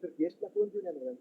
तर गेस्टला कोण घेऊन येणार आहे?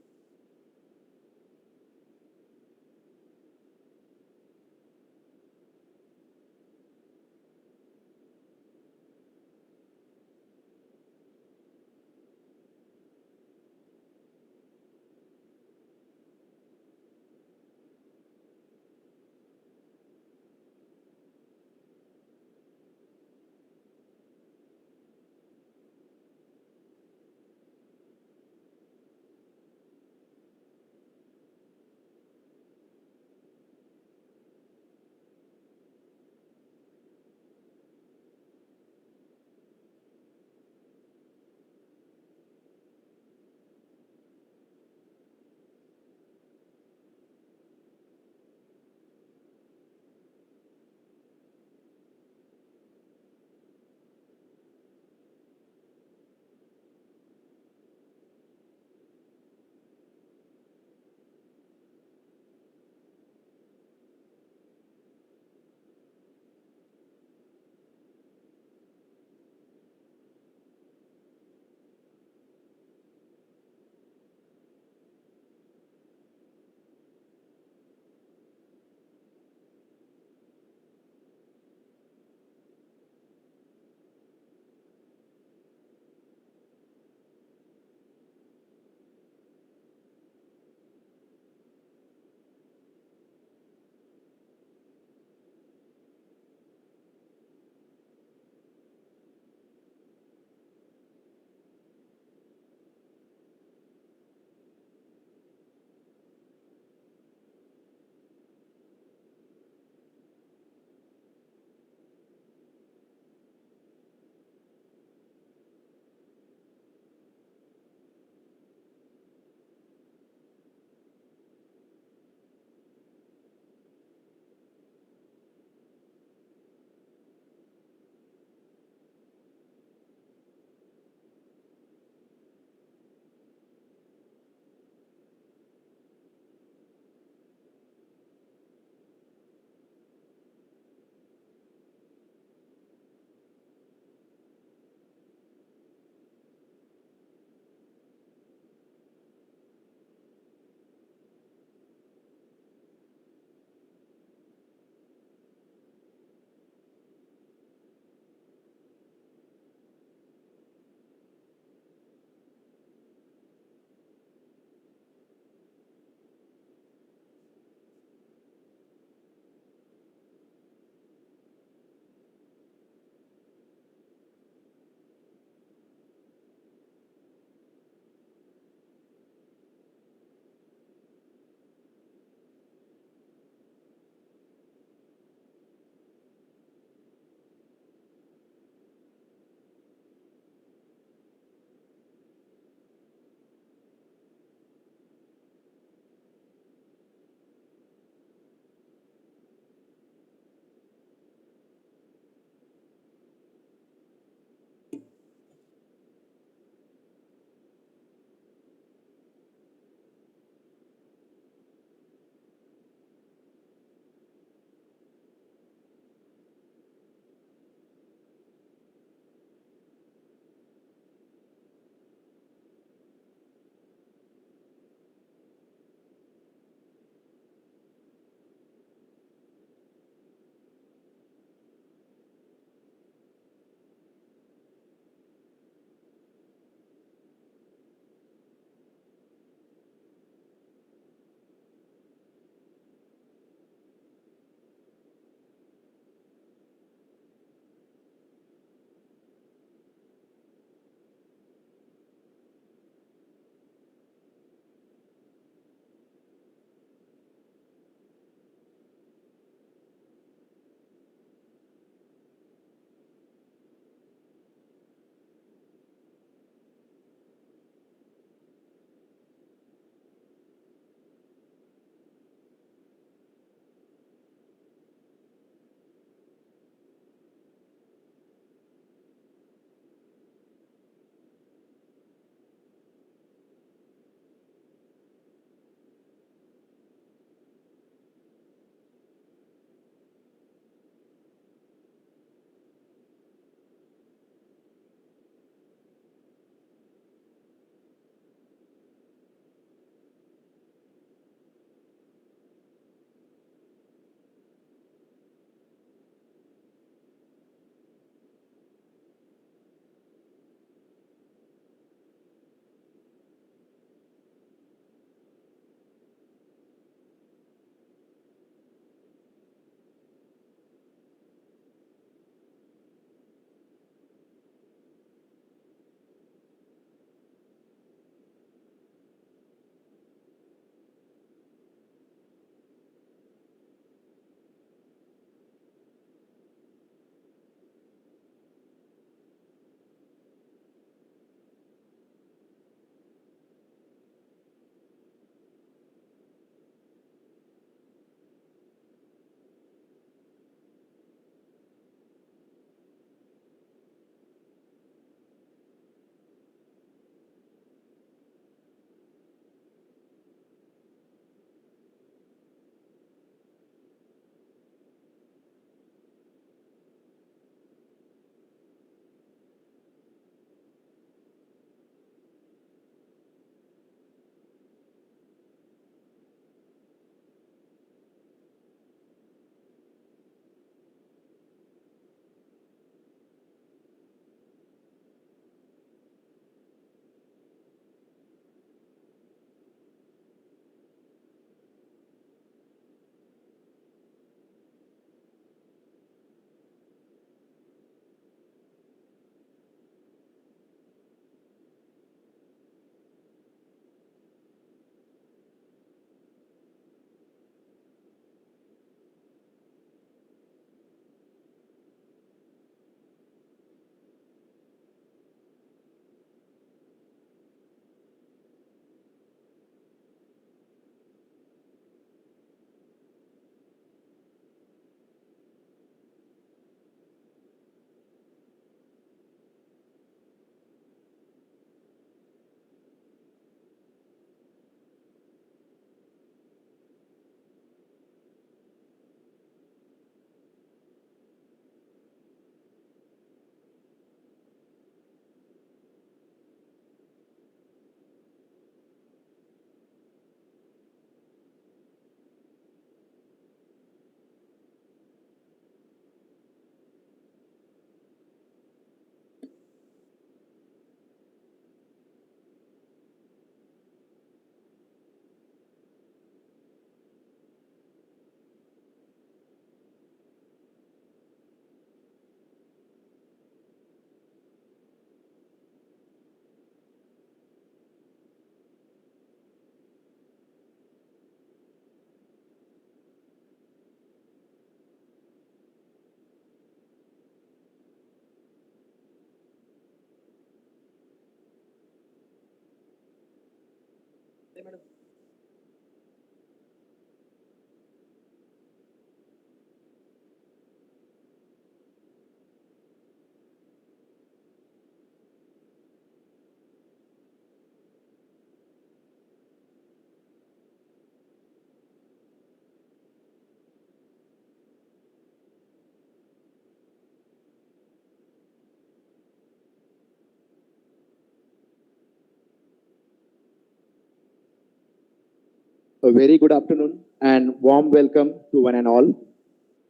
A very good afternoon and warm welcome to one and all.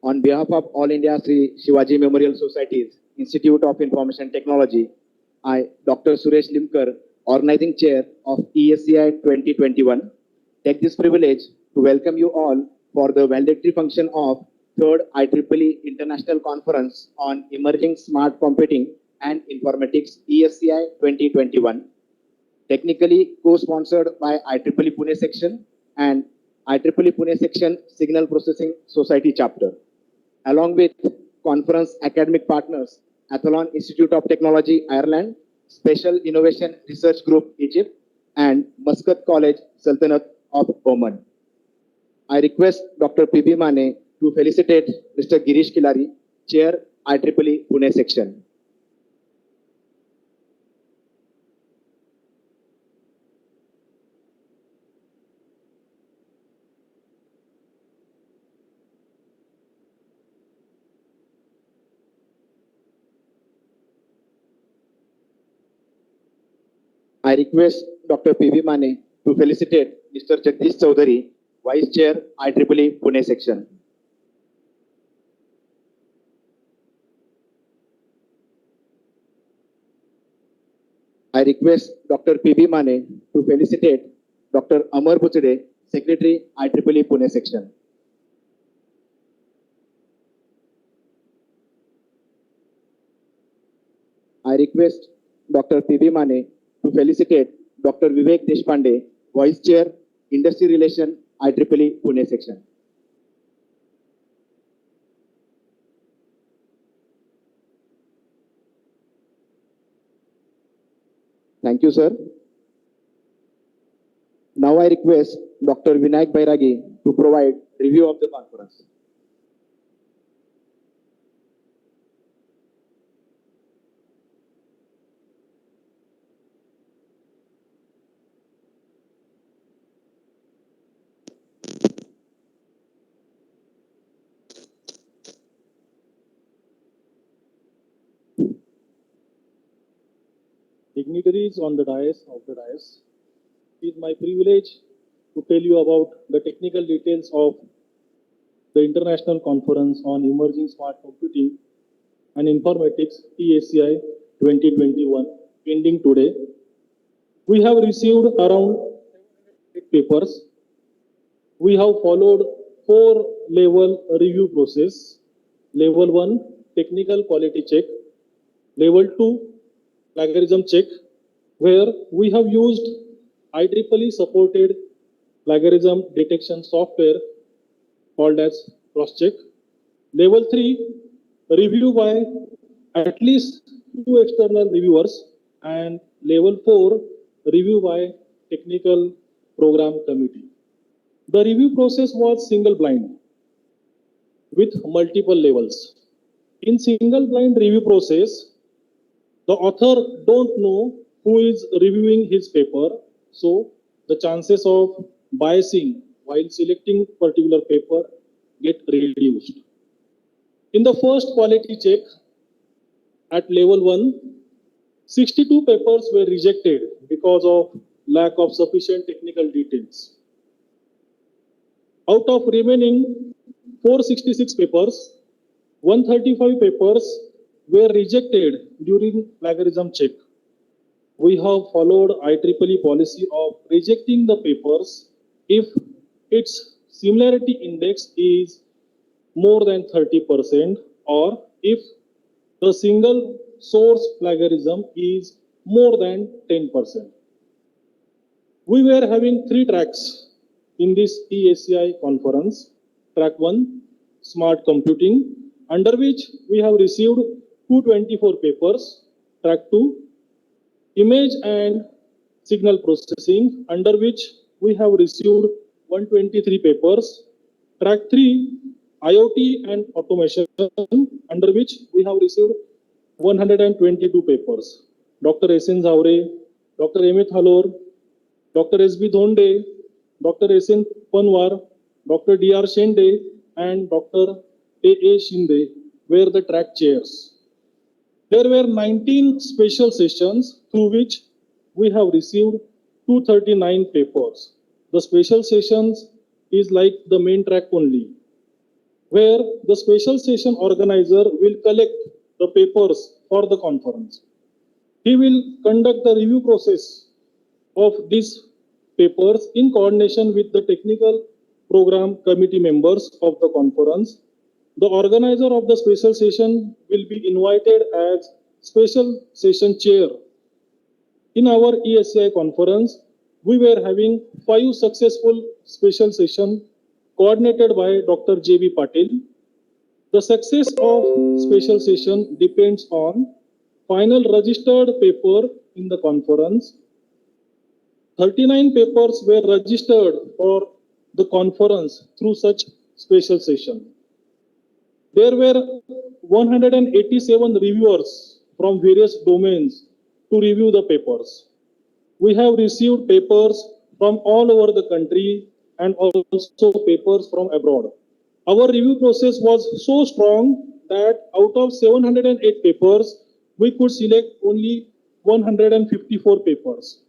On behalf of All India Sri Shivaji Memorial Society's Institute of Information Technology, I, Dr. Suresh Limkar, Organizing Chair of ESCI 2021, take this privilege to welcome you all for the valedictory function of 3rd IEEE International Conference on Emerging Smart Computing and Informatics ESCI 2021, technically co-sponsored by IEEE Pune section and IEEE Pune section Signal Processing Society chapter, along with conference academic partners Athlon Institute of Technology Ireland, Special Innovation Research Group Egypt, and Muscat College Sultanate of Oman. I request Dr. P.B. Mane to felicitate Mr. Girish Kilari, Chair IEEE Pune section. I request Dr. P.V. Mane to felicitate Mr. Jagdish Chaudhary, Vice Chair IEEE Pune section. I request Dr. P.B. Mane to felicitate Dr. Amar Buchde, Secretary IEEE Pune section. I request Dr. P.B. Mane to felicitate Dr. Vivek Deshpande, Vice Chair, Industry Relation, IEEE Pune section. Thank you, sir. Now I request Dr. Vinayak Bairagi to provide review of the conference. Dignitaries on the dais, it is my privilege to tell you about the technical details of the International Conference on Emerging Smart Computing and Informatics ESCI 2021 ending today. We have received around 8 papers. We have followed 4-level review process. Level 1, technical quality check. Level 2, plagiarism check, where we have used IEEE supported plagiarism detection software called as CrossCheck. Level 3, review by at least 2 external reviewers, and level 4, review by technical program committee. The review process was single blind with multiple levels. In single blind review process, the author don't know who is reviewing his paper, so the chances of biasing while selecting particular paper get reduced. In the first quality check at level 1, 62 papers were rejected because of lack of sufficient technical details. Out of remaining 466 papers, 135 papers were rejected during plagiarism check. We have followed IEEE policy of rejecting the papers if its similarity index is more than 30% or if the single source plagiarism is more than 10%. We were having 3 tracks in this ESCI conference. Track 1, smart computing, under which we have received 224 papers. Track 2, image and signal processing, under which we have received 123 papers. Track 3, IoT and automation, under which we have received 122 papers. Dr. S.N. Zavre, Dr. Amit Halor, Dr. S.B. Dhonde, Dr. S.N. Panwar, Dr. D.R. Shende, and Dr. A.A. Shinde were the track chairs. There were 19 special sessions through which we have received 239 papers. The special sessions is like the main track only, where the special session organizer will collect the papers for the conference. He will conduct the review process of these papers in coordination with the technical program committee members of the conference. The organizer of the special session will be invited as special session chair. In our ESCI conference, we were having 5 successful special sessions coordinated by Dr. J.B. Patil. The success of special session depends on final registered paper in the conference. 39 papers were registered for the conference through such special session. There were 187 reviewers from various domains to review the papers. We have received papers from all over the country and also papers from abroad. Our review process was so strong that out of 708 papers, we could select only 154 papers.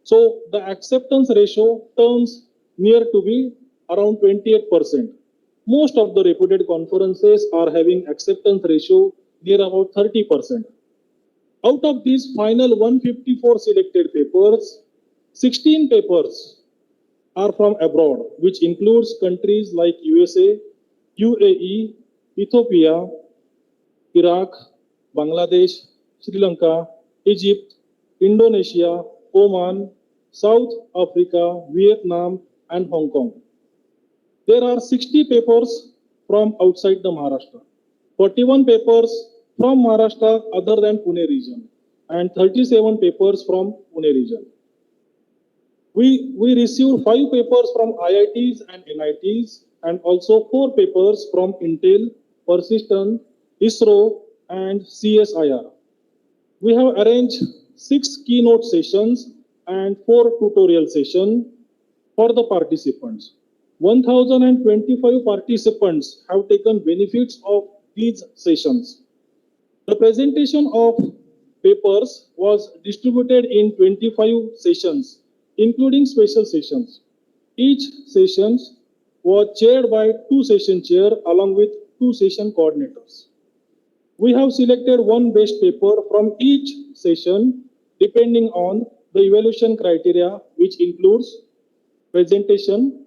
So the acceptance ratio turns near to be around 28%. Most of the reputed conferences are having acceptance ratio near about 30%. Out of these final 154 selected papers, 16 papers are from abroad, which includes countries like USA, UAE, Ethiopia, Iraq, Bangladesh, Sri Lanka, Egypt, Indonesia, Oman, South Africa, Vietnam, and Hong Kong. There are 60 papers from outside the Maharashtra, 41 papers from Maharashtra other than Pune region, and 37 papers from Pune region. We received 5 papers from IITs and NITs, and also 4 papers from Intel, Persistent, ISRO, and CSIR. We have arranged 6 keynote sessions and 4 tutorial sessions for the participants. 1025 participants have taken benefits of these sessions. The presentation of papers was distributed in 25 sessions, including special sessions. Each session was chaired by 2 session chair along with 2 session coordinators. We have selected one best paper from each session depending on the evaluation criteria, which includes presentation,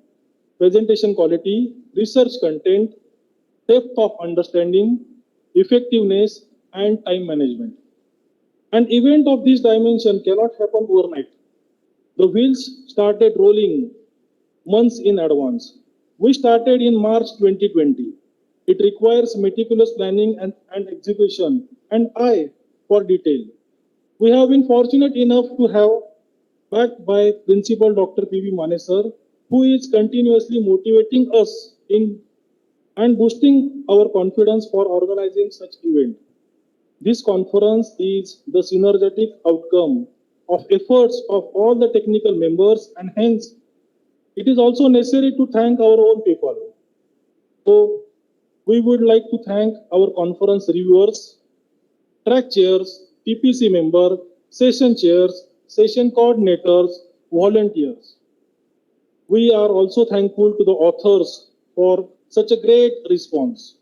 presentation quality, research content, depth of understanding, effectiveness, and time management. An event of this dimension cannot happen overnight. The wheels started rolling months in advance. We started in March 2020. It requires meticulous planning and execution and eye for detail. We have been fortunate enough to have backed by Principal Dr. P.V. Manesar, who is continuously motivating us in and boosting our confidence for organizing such event. This conference is the synergetic outcome of efforts of all the technical members, and hence it is also necessary to thank our own people. So we would like to thank our conference reviewers, track chairs, PPC member, session chairs, session coordinators, volunteers. We are also thankful to the authors for such a great response.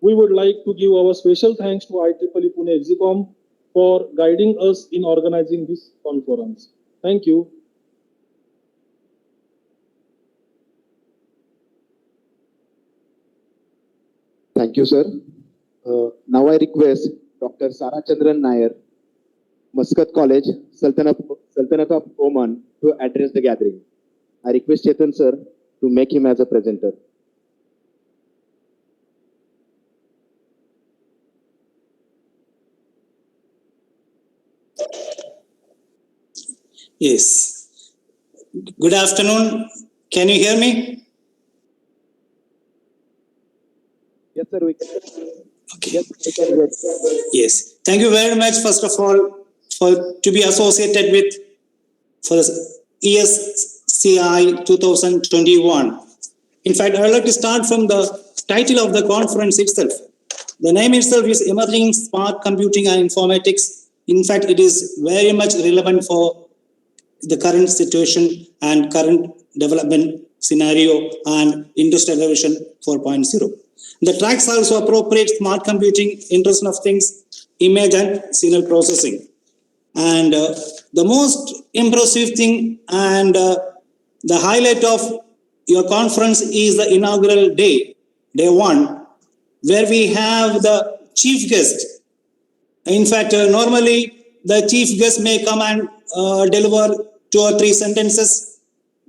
We would like to give our special thanks to IEEE Pune Exicom for guiding us in organizing this conference. Thank you. Thank you, sir. Now I request Dr. Sara Chandran Nair, Muscat College, Sultanate of Oman, to address the gathering. I request Chetan sir to make him as a presenter. Yes. Good afternoon. Can you hear me? Yes, sir. We can. Okay. Yes, we can hear. Yes. Thank you very much, first of all, for to be associated with for the ESCI 2021. In fact, I would like to start from the title of the conference itself. The name itself is Emerging Smart Computing and Informatics. In fact, it is very much relevant for the current situation and current development scenario and Industrial Revolution 4.0. The tracks also appropriate smart computing, Internet of Things, image and signal processing. And the most impressive thing and the highlight of your conference is the inaugural day, day one, where we have the chief guest. In fact, normally the chief guest may come and deliver 2 or 3 sentences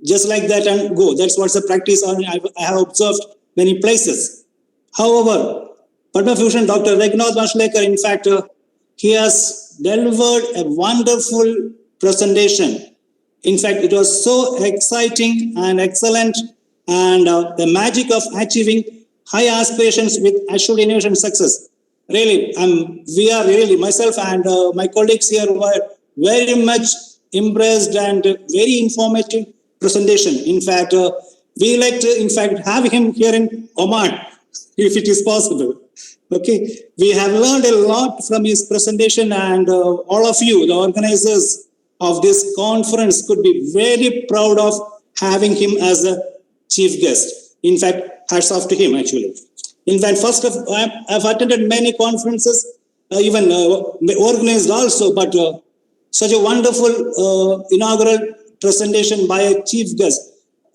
just like that and go. That's what's the practice I have observed many places. However, Padma Bhushan Dr. Raghunath Mashlekar, in fact, he has delivered a wonderful presentation. In fact, it was so exciting and excellent, and the magic of achieving high aspirations with assured innovation success. Really, we are really, myself and my colleagues here were very much impressed and very informative presentation. In fact, we like to, in fact, have him here in Oman, if it is possible. Okay, we have learned a lot from his presentation, and all of you, the organizers of this conference, could be very proud of having him as a chief guest. In fact, hats off to him, actually. In fact, first of I've attended many conferences, even organized also, but such a wonderful inaugural presentation by a chief guest.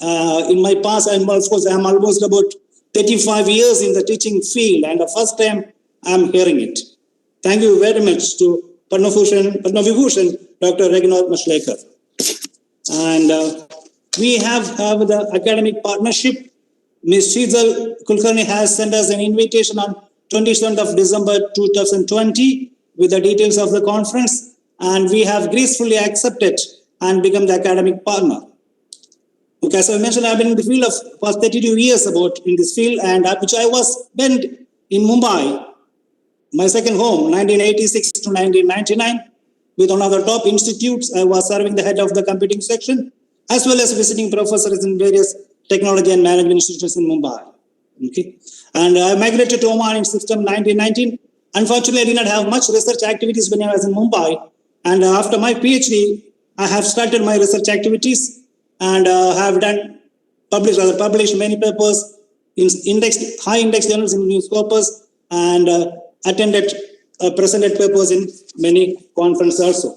In my past, and of course, I'm almost about 35 years in the teaching field, and the first time I'm hearing it. Thank you very much to Padma Vibhushan, Dr. Raghunath Mashlekar. And we have the academic partnership. Ms. Shizal Kulkarni has sent us an invitation on 27th of December 2020 with the details of the conference, and we have gracefully accepted and become the academic partner. Okay, as I mentioned, I've been in the field of past 32 years in this field, and which I was spent in Mumbai, my second home, 1986 to 1999, with one of the top institutes. I was serving the head of the computing section, as well as visiting professors in various technology and management institutions in Mumbai. Okay, and I migrated to Oman in September 1919. Unfortunately, I did not have much research activities when I was in Mumbai, and after my PhD, I have started my research activities and have published many papers in high index journals in newspapers, and presented papers in many conferences also.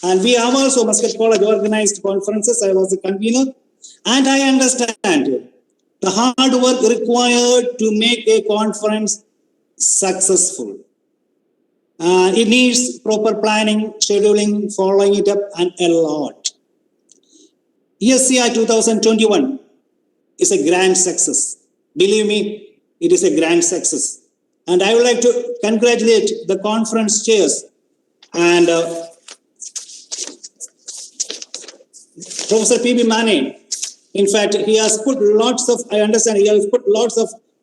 And we have also, Muscat College organized conferences. I was the convener, and I understand the hard work required to make a conference successful. It needs proper planning, scheduling, following it up, and a lot. ESCI 2021 is a grand success. Believe me, it is a grand success. And I would like to congratulate the conference chairs and Professor P.B. Mane. In fact, he has put lots of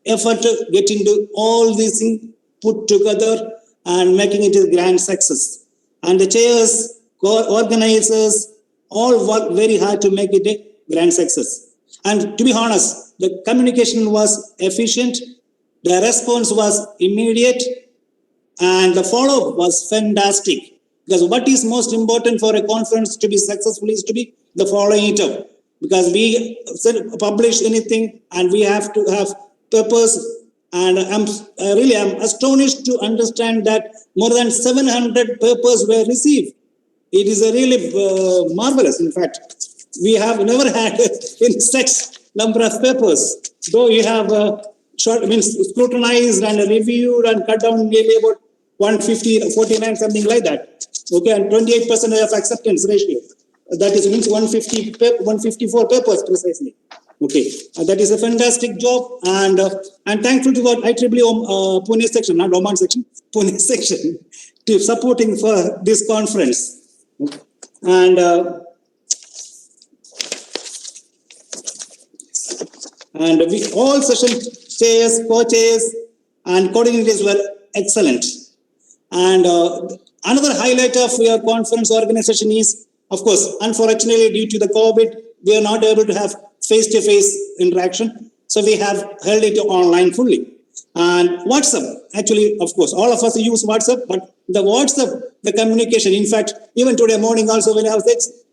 effort to get into all these things put together and making it a grand success. And the chairs, organizers, all work very hard to make it a grand success. And to be honest, the communication was efficient, the response was immediate, and the follow-up was fantastic. Because what is most important for a conference to be successful is to be the following it up. Because we publish anything and we have to have papers, and I'm astonished to understand that more than 700 papers were received. It is a really marvelous. In fact, we have never had in such number of papers. Though you have scrutinized and reviewed and cut down nearly about 150, 49, something like that. Okay, and 28% of acceptance ratio. That is means 154 papers precisely. Okay, that is a fantastic job, and I'm thankful to what IEEE Pune section, not Oman section, Pune section, to supporting for this conference. And And all session chairs, co-chairs, and coordinators were excellent. And another highlight of your conference organization is, of course, unfortunately, due to the COVID, we are not able to have face-to-face interaction. So we have held it online fully. And WhatsApp, actually, of course, all of us use WhatsApp, but the WhatsApp, the communication, in fact, even today morning also when I was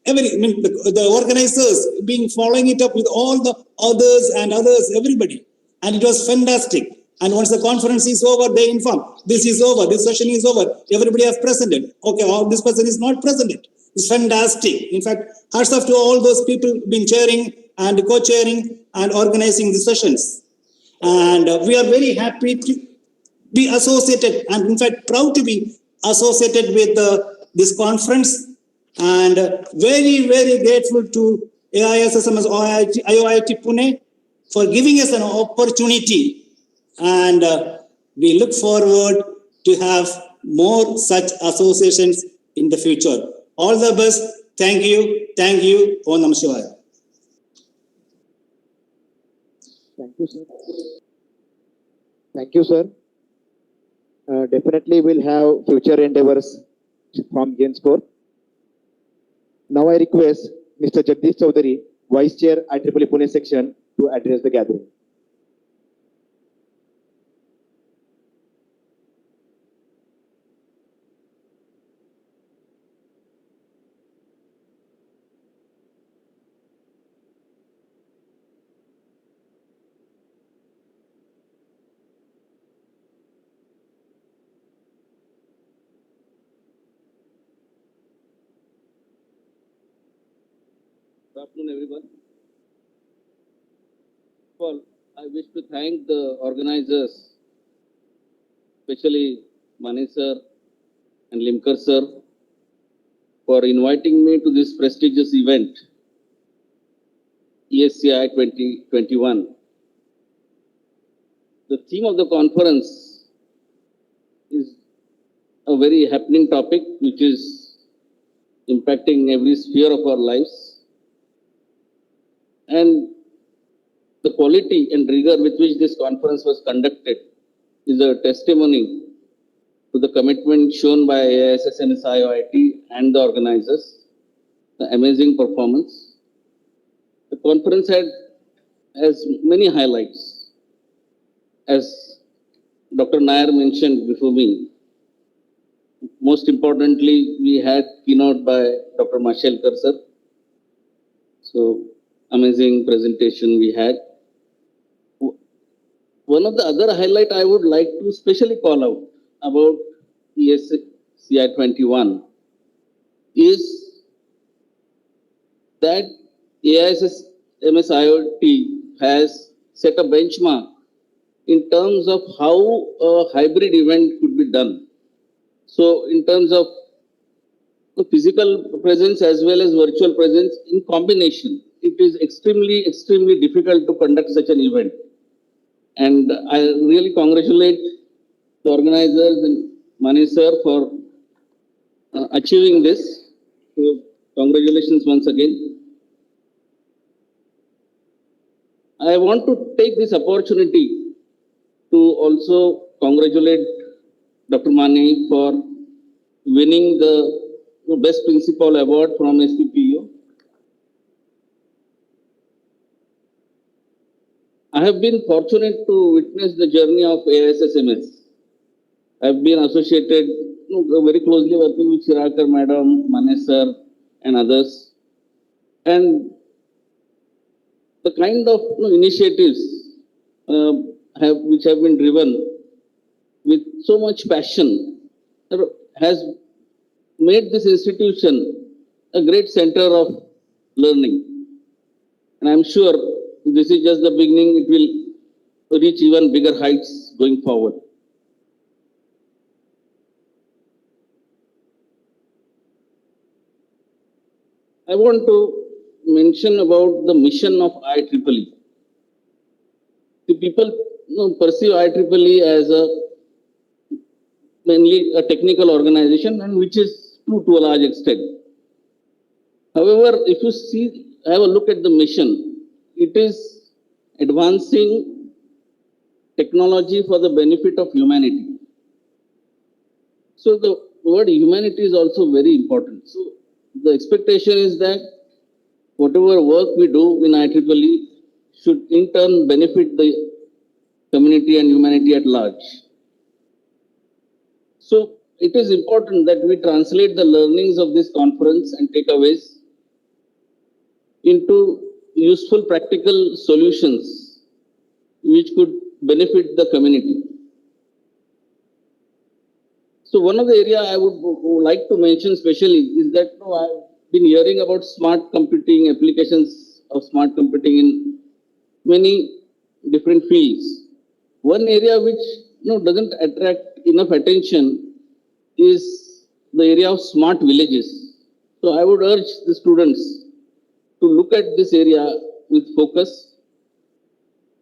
the organizers being following it up with all the others, everybody. And it was fantastic. And once the conference is over, they inform, this is over, this session is over, everybody has presented. Okay, this person is not presented. It's fantastic. In fact, hats off to all those people been chairing and co-chairing and organizing the sessions. And we are very happy to be associated and in fact proud to be associated with this conference, and very, very grateful to AISSMS IOIT Pune for giving us an opportunity, and we look forward to have more such associations in the future. All the best. Thank you. Thank you. Om Namah Shivaya. Thank you, sir. Thank you, sir. Definitely we'll have future endeavors from henceforth. Now I request Mr. Jagdish Chaudhary, Vice Chair, IEEE Pune Section, to address the gathering. Good afternoon, everyone. First of all, I wish to thank the organizers, especially Mani sir and Limkar sir, for inviting me to this prestigious event, ESCI 2021. The theme of the conference is a very happening topic which is impacting every sphere of our lives. And the quality and rigor with which this conference was conducted is a testimony to the commitment shown by AISSMS IOIT and the organizers, the amazing performance. The conference has many highlights. As Dr. Nair mentioned before me, most importantly, we had keynote by Dr. Mashelkar sir. So, amazing presentation we had. One of the other highlight I would like to specially call out about ESCI 21 is that AISSMS IoT has set a benchmark in terms of how a hybrid event could be done. So in terms of physical presence as well as virtual presence in combination, it is extremely, extremely difficult to conduct such an event. And I really congratulate the organizers and Mani sir for achieving this. So congratulations once again. I want to take this opportunity to also congratulate Dr. Mani for winning the Best Principal Award from SPPU. I have been fortunate to witness the journey of AISSMS. I have been associated very closely working with Shirakar Madam, Mani sir, and others. And the kind of initiatives which have been driven with so much passion has made this institution a great center of learning. And I'm sure this is just the beginning, it will reach even bigger heights going forward. I want to mention about the mission of IEEE. The people perceive IEEE as mainly a technical organization, and which is true to a large extent. However, if you have a look at the mission, it is advancing technology for the benefit of humanity. So the word humanity is also very important. So the expectation is that whatever work we do in IEEE should in turn benefit the community and humanity at large. So it is important that we translate the learnings of this conference and takeaways into useful practical solutions which could benefit the community. So one of the area I would like to mention specially is that I've been hearing about smart computing, applications of smart computing in many different fields. One area which doesn't attract enough attention is the area of smart villages. So I would urge the students to look at this area with focus.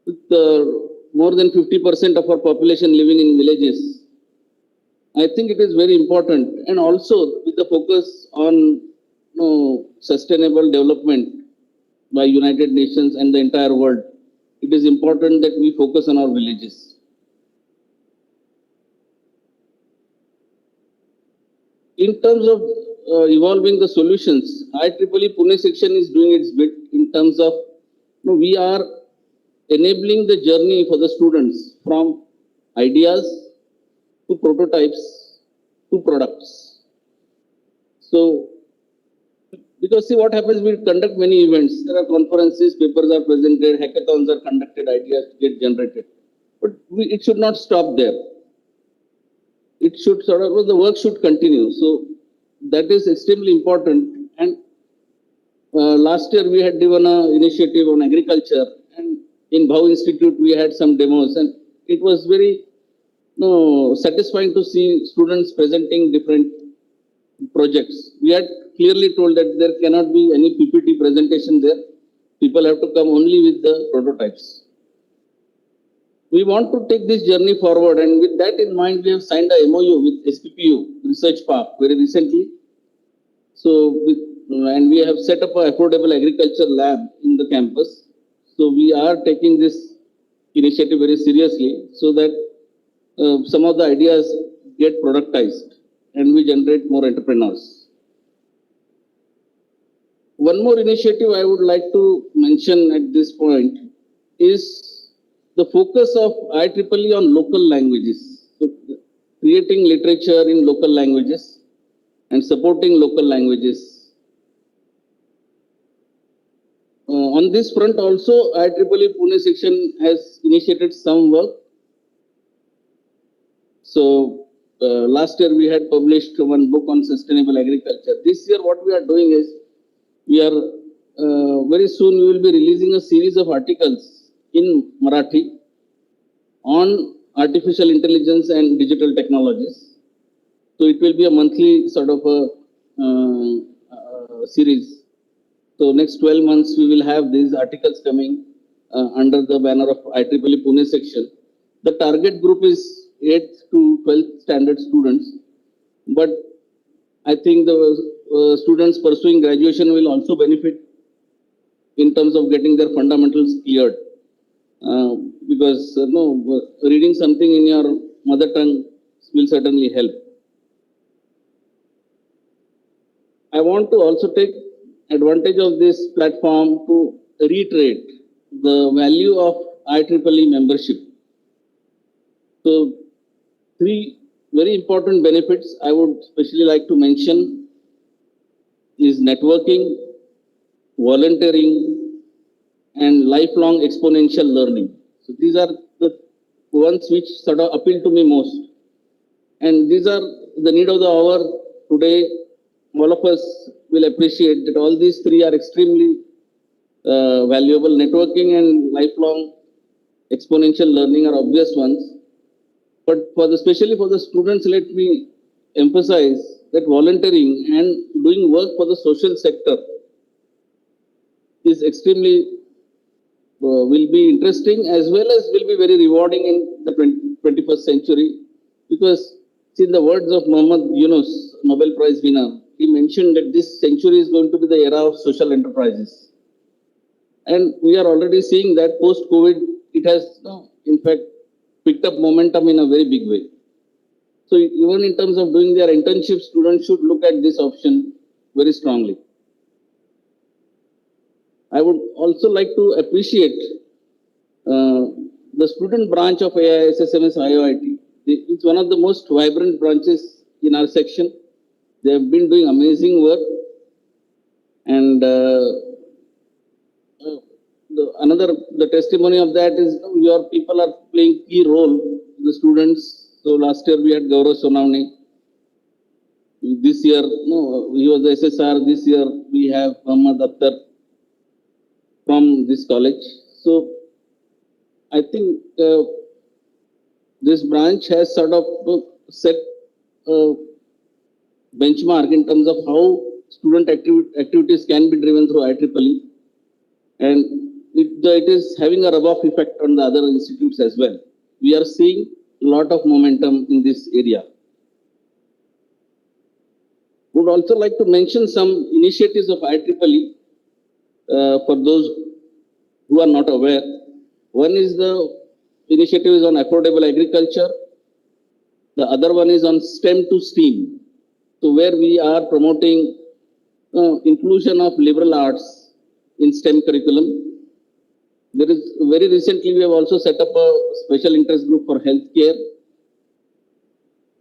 With more than 50% of our population living in villages, I think it is very important, and also with the focus on sustainable development by United Nations and the entire world, it is important that we focus on our villages. In terms of evolving the solutions, IEEE Pune section is doing its bit in terms of we are enabling the journey for the students from ideas to prototypes to products. So, because see what happens, we conduct many events. There are conferences, papers are presented, hackathons are conducted, ideas get generated. But it should not stop there. It should the work should continue. So that is extremely important. And last year we had given an initiative on agriculture, and in Bhau Institute we had some demos, and it was very satisfying to see students presenting different projects. We had clearly told that there cannot be any PPT presentation there. People have to come only with the prototypes. We want to take this journey forward, and with that in mind, we have signed a MOU with SPPU Research Park very recently. So, and we have set up an affordable agriculture lab in the campus. So we are taking this initiative very seriously, so that some of the ideas get productized and we generate more entrepreneurs. One more initiative I would like to mention at this point is the focus of IEEE on local languages. So creating literature in local languages and supporting local languages. On this front also, IEEE Pune section has initiated some work. So last year we had published one book on sustainable agriculture. This year what we are doing is, we are very soon we will be releasing a series of articles in Marathi on artificial intelligence and digital technologies. So it will be a monthly sort of a series. So next 12 months we will have these articles coming under the banner of IEEE Pune section. The target group is 8th to 12th standard students, but I think the students pursuing graduation will also benefit in terms of getting their fundamentals cleared. Because reading something in your mother tongue will certainly help. I want to also take advantage of this platform to reiterate the value of IEEE membership. So, 3 very important benefits I would especially like to mention is networking, volunteering, and lifelong exponential learning. So these are the ones which sort of appeal to me most. And these are the need of the hour today. All of us will appreciate that all these 3 are extremely valuable. Networking and lifelong exponential learning are obvious ones. But especially for the students, let me emphasize that volunteering and doing work for the social sector is extremely will be interesting, as well as will be very rewarding in the 21st century. Because in the words of Muhammad Yunus, Nobel Prize winner, he mentioned that this century is going to be the era of social enterprises. And we are already seeing that post-COVID, it has, in fact, picked up momentum in a very big way. So even in terms of doing their internship, students should look at this option very strongly. I would also like to appreciate the student branch of AISSMS IOIT. It's one of the most vibrant branches in our section. They have been doing amazing work. And the testimony of that is your people are playing key role, the students. So last year we had Gaurav Sonavne. This year, no, he was the SSR. This year we have Muhammad Akhtar from this college. So I think this branch has sort of set a benchmark in terms of how student activities can be driven through IEEE, and it is having a rub-off effect on the other institutes as well. We are seeing a lot of momentum in this area. Would also like to mention some initiatives of IEEE for those who are not aware. One is the initiative is on affordable agriculture. The other one is on STEM to STEAM. So where we are promoting inclusion of liberal arts in STEM curriculum. There is very recently we have also set up a special interest group for healthcare.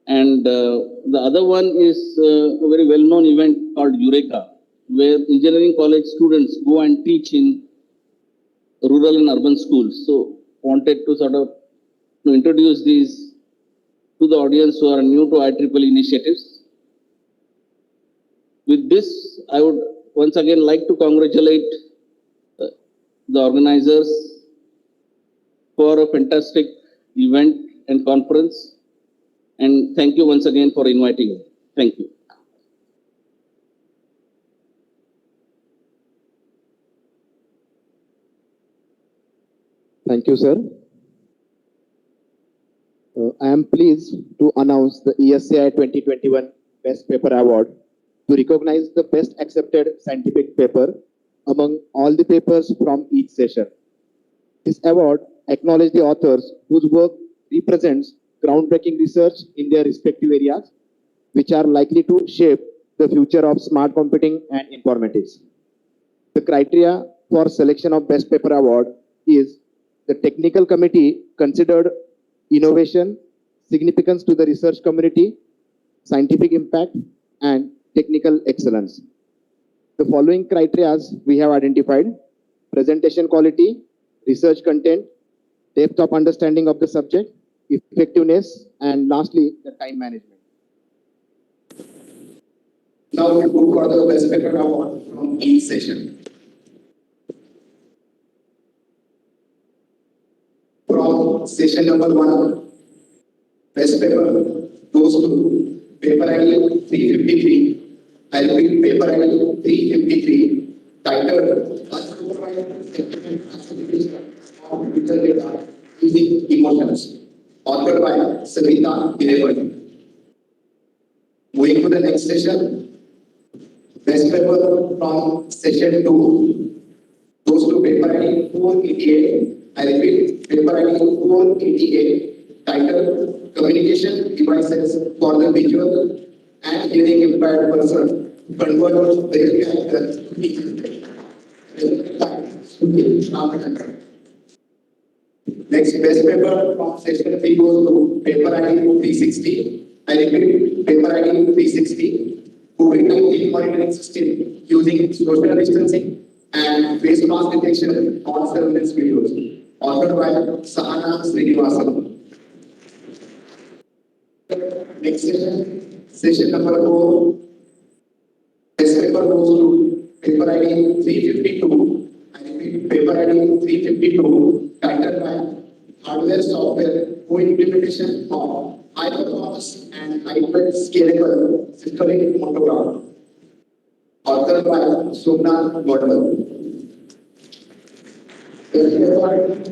And the other one is a very well-known event called Eureka, where engineering college students go and teach in rural and urban schools. So wanted to sort of introduce these to the audience who are new to IEEE initiatives. With this, I would once again like to congratulate the organizers for a fantastic event and conference. And thank you once again for inviting me. Thank you. Thank you, sir. I am pleased to announce the ESCI 2021 Best Paper Award to recognize the best accepted scientific paper among all the papers from each session. This award acknowledges the authors whose work represents groundbreaking research in their respective areas, which are likely to shape the future of smart computing and informatics. The criteria for selection of Best Paper Award is the technical committee considered innovation, significance to the research community, scientific impact, and technical excellence. The following criteria we have identified: presentation quality, research content, depth of understanding of the subject, effectiveness, and lastly, the time management. Now we go for the best paper award from each session. From session number 1, best paper goes to paper ID 353. I repeat, paper ID 353, titled Unsupervised Sentiment Classification of Computer Data Using Emotions, authored by Savita Hirewani. Moving to the next session, best paper from session 2 goes to paper ID 488. I repeat, paper ID 488, titled Communication Devices for the Visual and Hearing Impaired Person to Convert Braille Characters to Digital. Next, best paper from session 3 goes to paper ID 360. I repeat, paper ID 360, COVID-19 monitoring system using social distancing and face mask detection on surveillance videos, authored by Sahana Srinivasan. Next session, session number 4, best paper goes to paper ID 352. I repeat, paper ID 352, titled by Hardware Software Co-implementation of High Performance and Lightweight Scalable Systolic Motograph, authored by Somnath Gordon.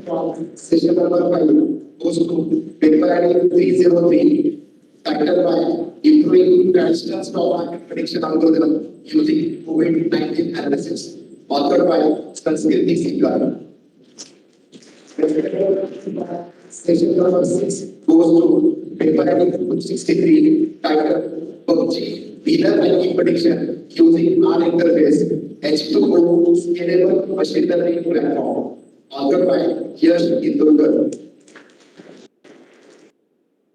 From session number 5 goes to paper ID 303, titled by Improving Traditional Stock Market Prediction Algorithm using COVID-19 Analysis, authored by Sanskriti Sikar. Session number 6 goes to paper ID 263 titled PUBG Winner Ranking Prediction using R interface H2O Scalable Machine Learning Platform, authored by Yash Indulkar.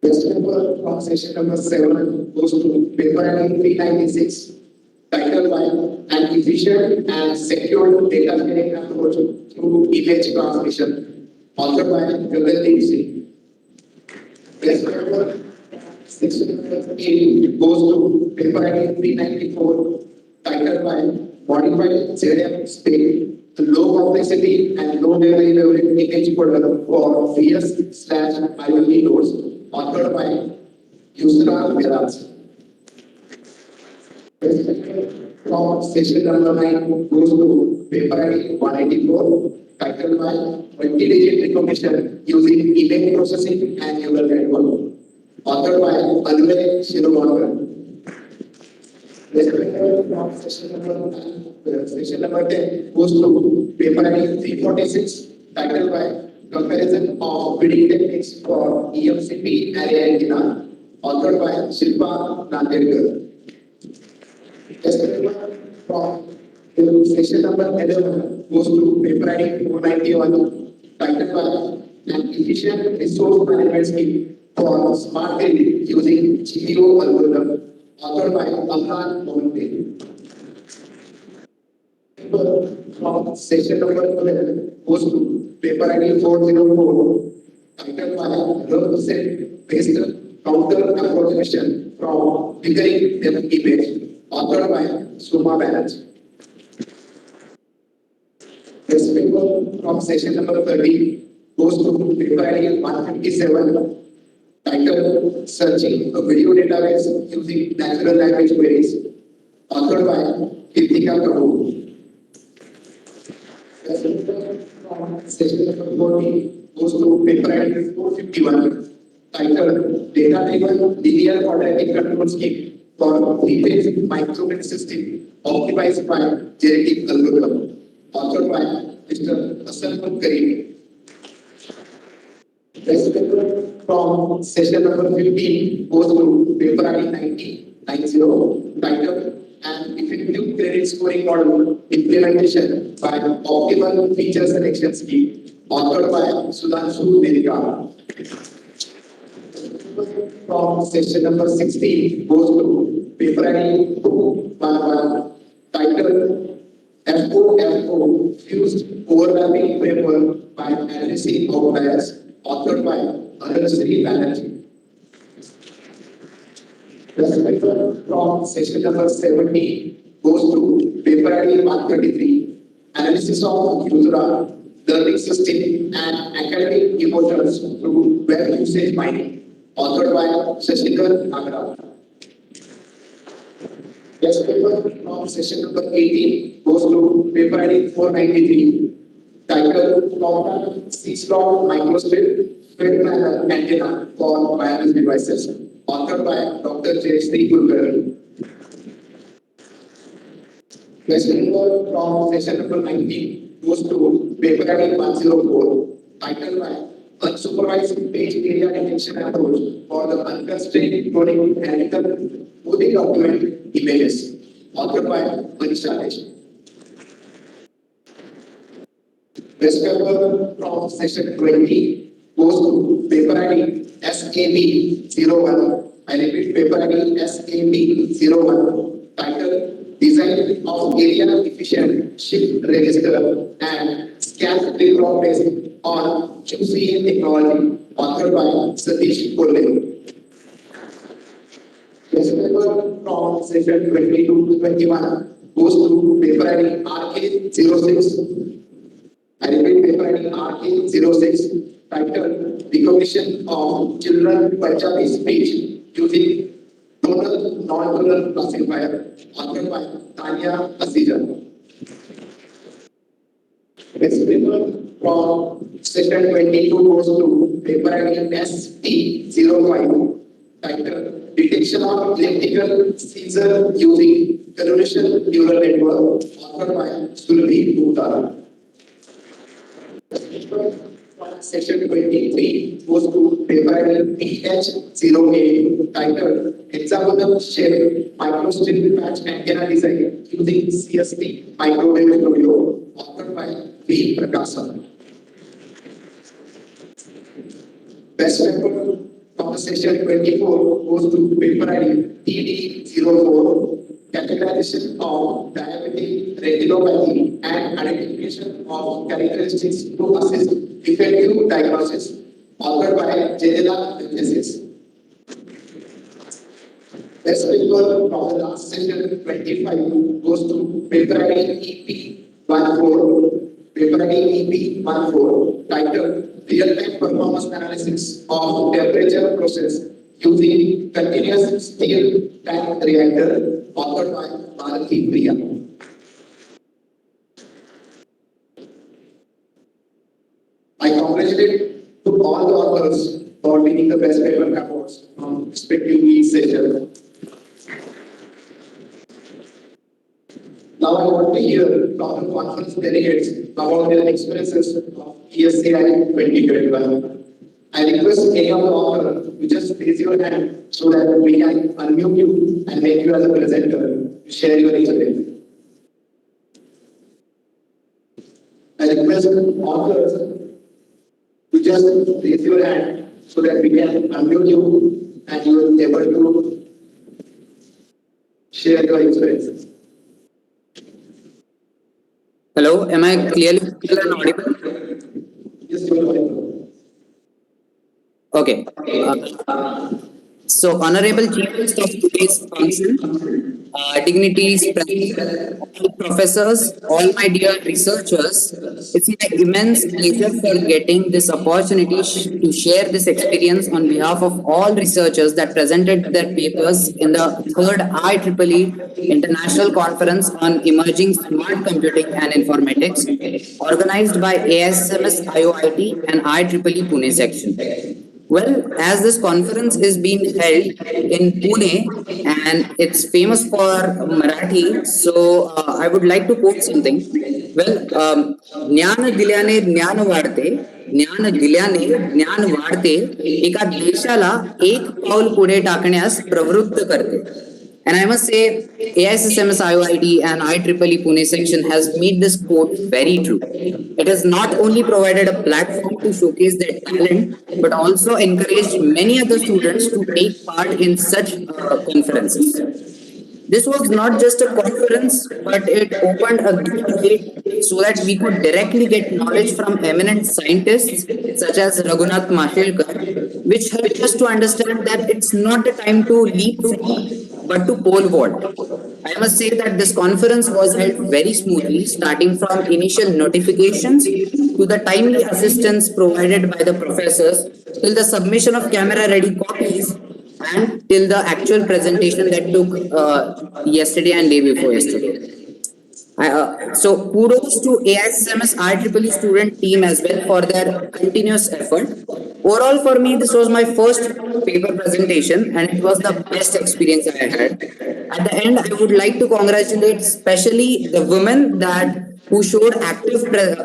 Question number from session number 7 goes to paper ID 396 titled by an efficient and secure data sharing approach through image transmission, authored by Gagandeep Singh. Question number 6 goes to paper ID 394 titled by modified ZF space low complexity and low level image model for VS/IoT nodes, authored by Yusra Viraj. From session number 9 goes to paper ID 184 titled by multi-digit recognition using image processing and neural network, authored by Advait Shirovankar. From session number 10 goes to paper ID 346 titled by comparison of bidding techniques for EMCP array antenna, authored by Shilpa Nandedkar. From session number 11 goes to paper ID 491 titled by an efficient resource management scheme for smart grid using GPO algorithm, authored by Amran Mohanty. From session number 12 goes to paper ID 404 titled by Rub set based counter approximation from figuring depth image, authored by Suma Banerjee. This paper from session number 13 goes to paper ID 157 titled Searching a Video Database Using Natural Language Queries, authored by Kritika Kapoor. This paper from session number 14 goes to paper ID 451 titled Data-Driven Linear Quadratic Control Scheme for three-phase microgrid system optimized by generative algorithm, authored by Mr. Hassan Karim. This paper from session number 15 goes to paper ID 90 titled An Effective Credit Scoring Model Implementation by Optimal Feature Selection Scheme, authored by Sudhanshu Dedika. From session number 16 goes to paper ID 211 titled FOFO Fused Overlapping Framework by Analysis of Bias, authored by Anushree Banerjee. The paper from session number 17 goes to paper ID 133 Analysis of User Learning System and Academic Emotions through Web Usage Mining, authored by Shashikar Agra. Next paper from session number 18 goes to paper ID 493 titled Compact C-slot Microstrip Field Planner Antenna for Wireless Devices, authored by Dr. Jayashree Kulkarni. Next paper from session number 19 goes to paper ID 104 titled by Unsupervised Page Area Detection Approach for the Unconstrained Coding and Coding Document Images, authored by Manisha Desh. Next paper from session 20 goes to paper ID SAB01. I repeat, paper ID SAB01 titled Design of Area Efficient Shift Register and Scan Recall Based on QCA Technology, authored by Satish Kolle. Next paper from session 22 to 21 goes to paper ID RK06. I repeat, paper ID RK06 titled Recognition of Children Punjabi Speech using Tonal Non-Tonal Classifier, authored by Tanya Asija. Next paper from session 22 goes to paper ID ST05 titled Detection of Electrical Seizure Using Convolutional Neural Network, authored by Surabhi Gupta. Section 23 goes to paper ID PH08 titled Hexagonal Shell Microstrip Patch Antenna Design using CST Microwave Studio, authored by V. Prakasan. Best paper from section 24 goes to paper ID TD04 categorization of diabetic retinopathy and identification of characteristics to assist effective diagnosis, authored by Janela Emphasis. Best paper from the last section 25 goes to paper ID EP14, paper ID EP14 titled Real-time performance analysis of temperature process using continuous steel tank reactor, authored by Bharati Priya. I congratulate to all the authors for winning the best paper awards from respectively sessions. Now I want to hear from the conference delegates about their experiences of ESCI 2021. I request any of the authors to just raise your hand so that we can unmute you and make you as a presenter to share your experience. I request authors to just raise your hand so that we can unmute you and you will be able to share your experiences. Hello, am I clearly visible and audible? Yes, you are audible. Okay. So, Honorable Chief Guest of today's function, dignitaries, all professors, all my dear researchers, it's my immense pleasure for getting this opportunity to share this experience on behalf of all researchers that presented their papers in the third IEEE International Conference on Emerging Smart Computing and Informatics, organized by ASMS IOIT and IEEE Pune section. Well, as this conference is being held in Pune and it's famous for Marathi, so I would like to quote something. Well, ज्ञान दिल्याने ज्ञान वाढते, ज्ञान दिल्याने ज्ञान वाढते, एका देशाला एक पाऊल पुढे टाकण्यास प्रवृत्त करते. And I must say, AISSMS IOIT and IEEE Pune section has made this quote very true. It has not only provided a platform to showcase their talent, but also encouraged many other students to take part in such conferences. This was not just a conference, but it opened a gateway so that we could directly get knowledge from eminent scientists such as Raghunath Mashelkar, which helped us to understand that it's not the time to leapfrog, but to pole vault. I must say that this conference was held very smoothly, starting from initial notifications to the timely assistance provided by the professors till the submission of camera-ready copies and till the actual presentation that took yesterday and day before yesterday. So kudos to AISMS IEEE student team as well for their continuous effort. Overall, for me, this was my first paper presentation and it was the best experience I had. At the end, I would like to congratulate especially the women that who showed active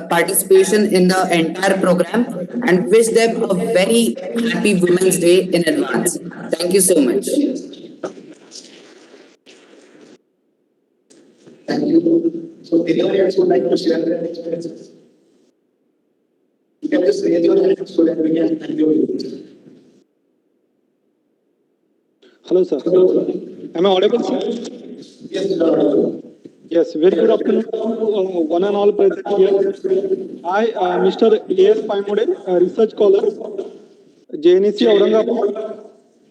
participation in the entire program and wish them a very happy Women's Day in advance. Thank you so much. Thank you. So anyone else would like to share their experiences? You can just raise your hand so that we can unmute you. Hello, sir. Am I audible, sir? Yes, you are audible. Yes, very good afternoon to one and all present here. I, Mr. A.S. Paimode, a research scholar, JNEC Aurangabad,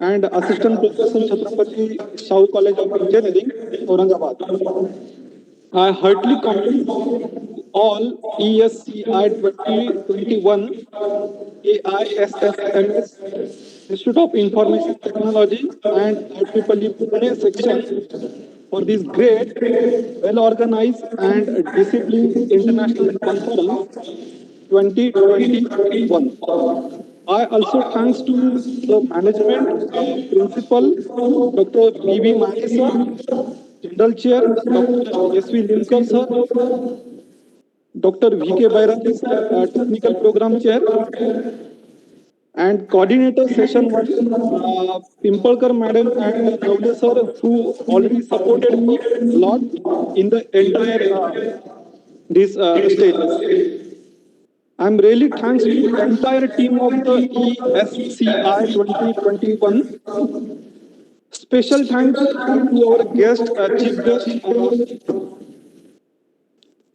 and Assistant Professor Chhatrapati Shahu College of Engineering, Aurangabad. I heartily commend all ESCI 2021 AISSMS Institute of Information Technology and IEEE Pune section for this great, well-organized and disciplined international conference 2021. I also thanks to the management, principal, Dr. B.B. Mani sir, General Chair, Dr. S.V. Limkar sir, Dr. V.K. Bairati sir, Technical Program Chair, and coordinator session one, Pimpalkar madam and Navle sir, who already supported me a lot in the entire this stages. I'm really thanks to the entire team of the ESCI 2021. Special thanks to our guest, chief guest,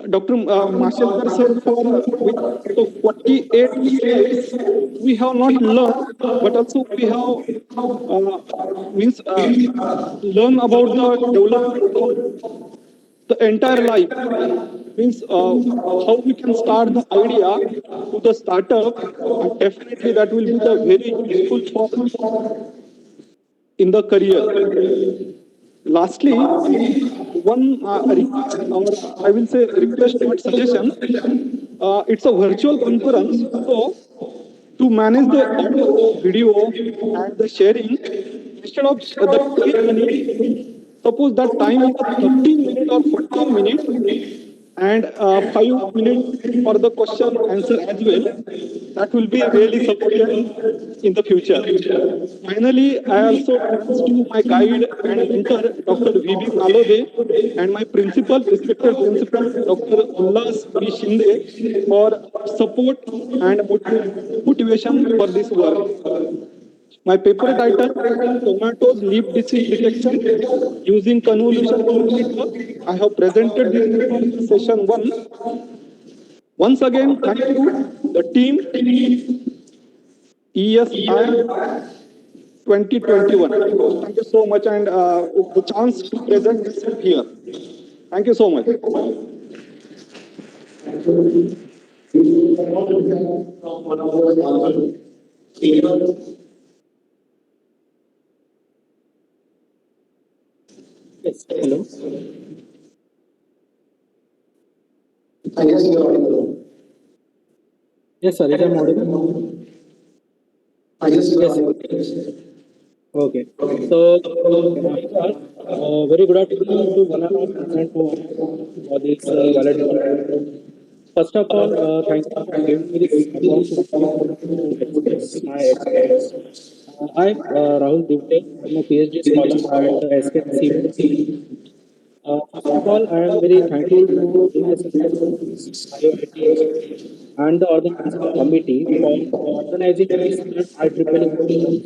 Dr. Mashelkar sir, for with the 48 slides we have not learned, but also we have means learn about the development of the entire life, means how we can start the idea to the startup, and definitely that will be the very useful for in the career. Lastly, one request, or I will say request, not suggestion. It's a virtual conference, so to manage the audio, video, and the sharing, instead of the 10 minutes, suppose that time is 13 minutes or 14 minutes, and 5 minutes for the question answer as well. That will be really supported in the future. Finally, I also thanks to my guide and mentor, Dr. V.B. Kalode, and my principal, respected principal, Dr. Ullas B. Shinde, for support and motivation for this work. My paper title, Tomatoes Leaf Disease Detection Using Convolution Monitor. I have presented this in session 1. Once again, thank you, the team, ESI 2021. Thank you so much, and the chance to present this here. Thank you so much. Yes, hello. I guess you are audible. Yes, sir, is I'm audible? I guess you are Yes, sir. audible. Okay. So, very good afternoon to one and all present for this validation. First of all, thank you for giving me this opportunity to express my experience. I'm Rahul Divte. I'm a PhD scholar at SKCB. First of all, I am very thankful to ISSN, IOIT, and the organizing committee for organizing this IEEE conference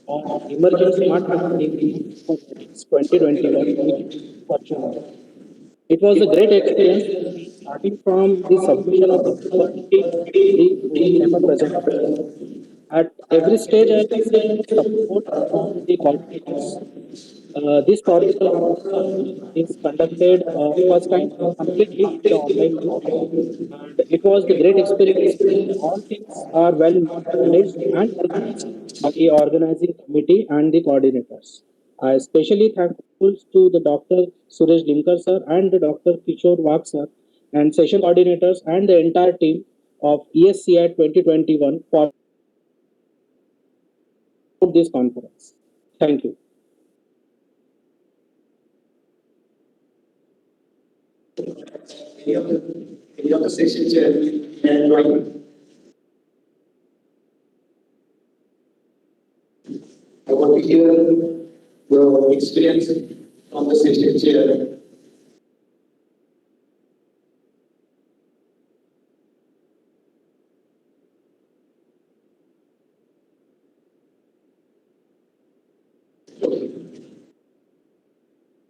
on emerging smart computing informatics 2021, which is virtual. It was a great experience starting from the submission of the paper till the paper presentation. At every stage, I received support from the coordinators. This particular is conducted first time completely in the online mode, and it was the great experience. All things are well managed and organized by the organizing committee and the coordinators. I especially thankful to the Dr. Suresh Limkar sir and the Dr. Kishore Wag sir and session coordinators and the entire team of ESCI 2021 for this conference. Thank you. Any of the session chair and join. I want to hear your experience from the session chair.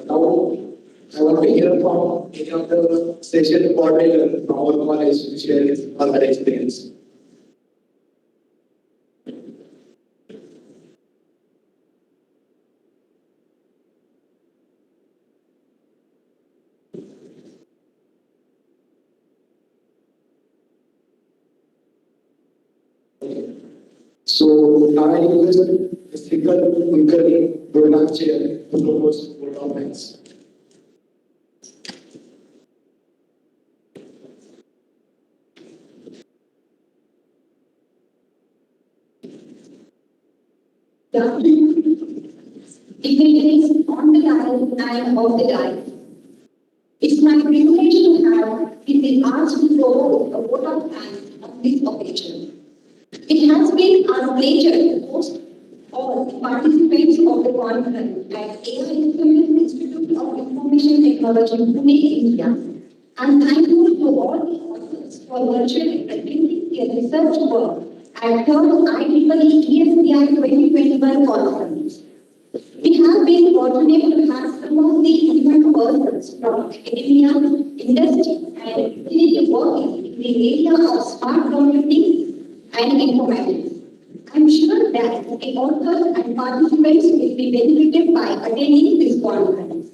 Now, I want to hear from any of the session coordinator from our college to share his or her experience. So now I request the speaker Kulkarni, program chair, to propose board of thanks. dignitaries on the dais and off the dais. It's my privilege to have been asked to provide a vote of thanks on this occasion. It has been our pleasure to host all the participants of the conference at AI Institute of Information Technology, Pune, India. I'm thankful to all the authors for virtually presenting their research work at third IEEE ESCI 2021 conference. We have been fortunate to have some of the important persons from academia, industry, and community working in the area of smart computing and informatics. I'm sure that the authors and participants will be benefited by attending this conference.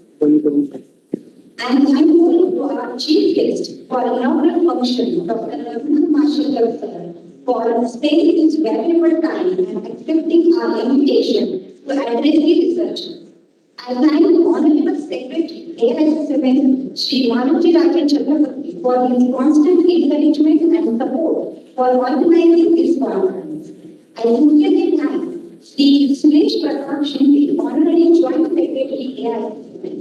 I'm thankful to our chief guest for inaugural function, Dr. Raghunath Mashikar sir, for spending his valuable time and accepting our invitation to address the research. I thank the Honorable Secretary, AISSMN, Shri Manaji Rajan Chakrabarti, for his constant encouragement and support for organizing this conference. I sincerely thank Shri Suresh Pratap Shinde, Honorary Joint Secretary, AISSMN,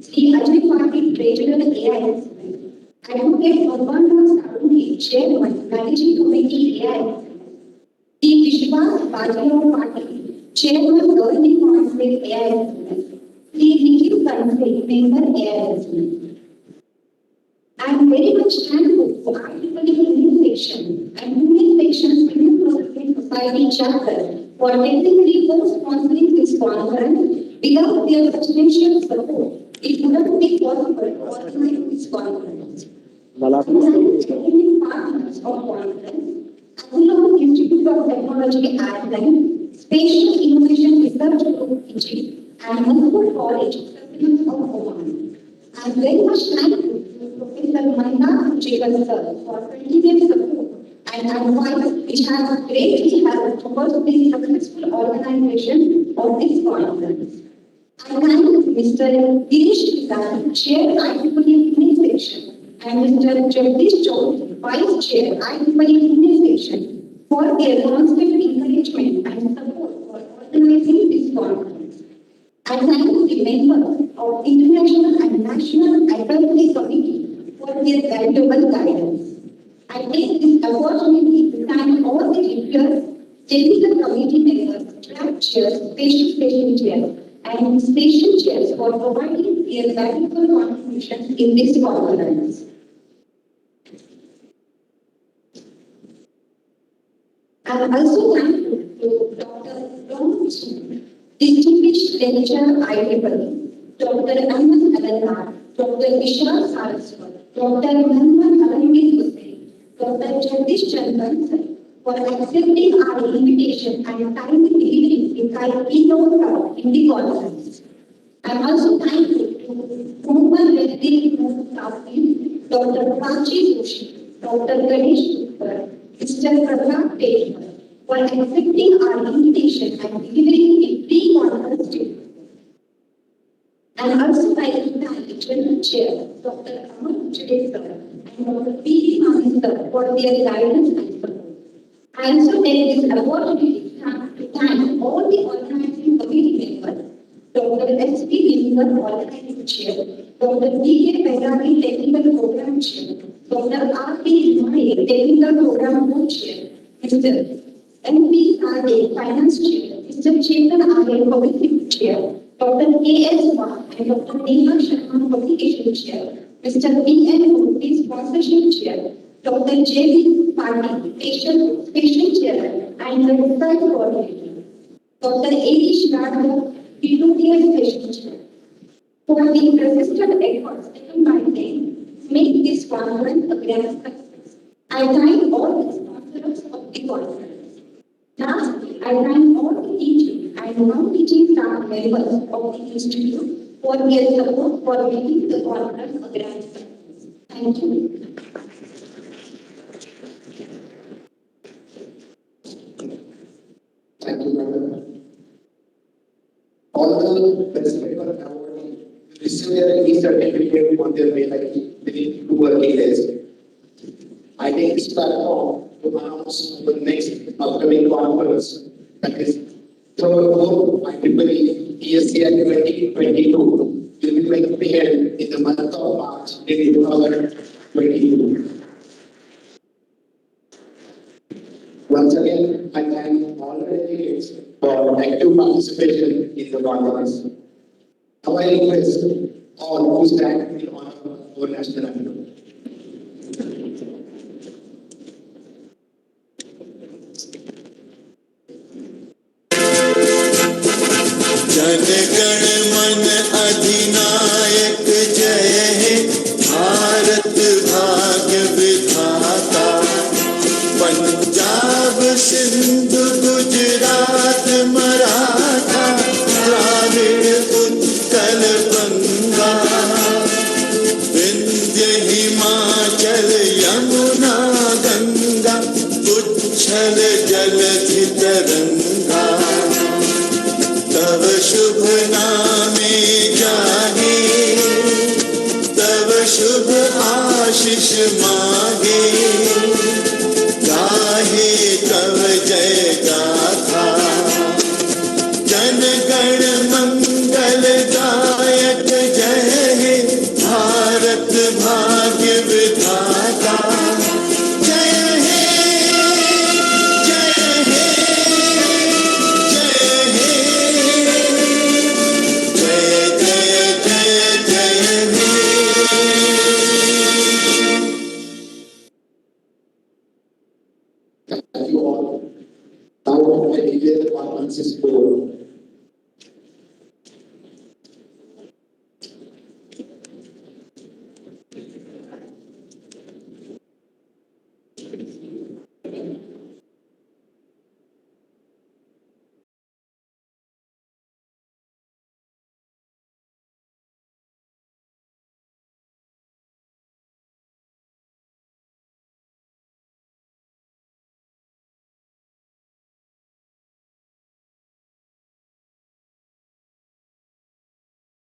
Shri Ajay Patil, Treasurer, AISSMN, Advocate Bhagwan Saruni, Chairman, Managing Committee, AISSMN, Shri Vishwas Bajirao Patil, Chairman, Governing Council, AISSMN, Shri Nikhil Kansal, Member, AISSMN. I am very much thankful for IEEE Indian Section and Union Section's Civil Processing Society chapter for technically co-sponsoring this conference. Without their substantial support, it wouldn't be possible to organize this conference. Technical partners of conference, Azulon Institute of Technology, Ireland, Spatial Innovation Research Group, Egypt, and Mazkur College, President of Oman. I am very much thankful to Professor Manda Jekal sir for continued support and advice which has greatly helped towards the successful organization of this conference. I thank Mr. Girish Kisan, Chair IEEE Pune Section, and Mr. Jagdish Chaudhary, Vice Chair IEEE Pune Section, for their constant encouragement and support for organizing this conference. I thank the members of International and National Advisory Committee for their valuable guidance. I take this opportunity to thank all the leaders, technical committee members, track chairs, special station chairs, and station chairs for providing their valuable contributions in this conference. I am also thankful to Dr. Ron Chu, Distinguished Lecturer IEEE, Dr. Ahmed Alanar, Dr. Vishal Saraswat, Dr. Nandan Alamir Hussain, Dr. Jagdish Chandan sir, for accepting our invitation and timely delivering the keynote talk in the conference. I am also thankful to Mumbai Vedri Muktafi, Dr. Prachi Joshi, Dr. Ganesh Gupta, Mr. Pratap Tejwal, for accepting our invitation and delivering a pre-conference statement. And also I thank the General Chair, Dr. Amar Chide sir, and Dr. P. Mani sir for their guidance and support. I also take this opportunity to thank all the organizing committee members, Dr. S. P. Limber, Organizing Chair, Dr. B. K. Pairani, Technical Program Chair, Dr. R. P. Limay, Technical Program Co-Chair, Mr. M. P. Sade, Finance Chair, Mr. Chetan Ayer, Public Chair, Dr. K. S. Wah, and Dr. Neha Sharma, Publication Chair, Mr. B. N. Murthy, Sponsorship Chair, Dr. J. B. Patil, Patient Chair, and the Research Coordinator, Dr. A. D. Shradha, Tutorial Patient Chair, for the persistent efforts taken by them to make this conference a grand success. I thank all the sponsors of the conference. Lastly, I thank all the teaching and non-teaching staff members of the institute for their support for making the conference a grand success. Thank you. Thank you, madam. All the participants have received their e-certificate on their way like within 2 working days. I take this platform to announce the next upcoming conference, that is Third, fourth, IEEE ESCI 2022 will be held in the month of March in 2022. Once again, I thank all the delegates for active participation in the conference. Now I request all to stand in honor of our national anthem. Jana Gana मन अधिनायक जय हे भारत भाग्य विधाता पंजाब सिंध गुजरात मराठा द्राविड़ उत्कल बंगा विंध्य हिमाचल यमुना गंगा उच्छल जलधि तरंगा तव शुभ नामे जागे तव शुभ आशीष मांगे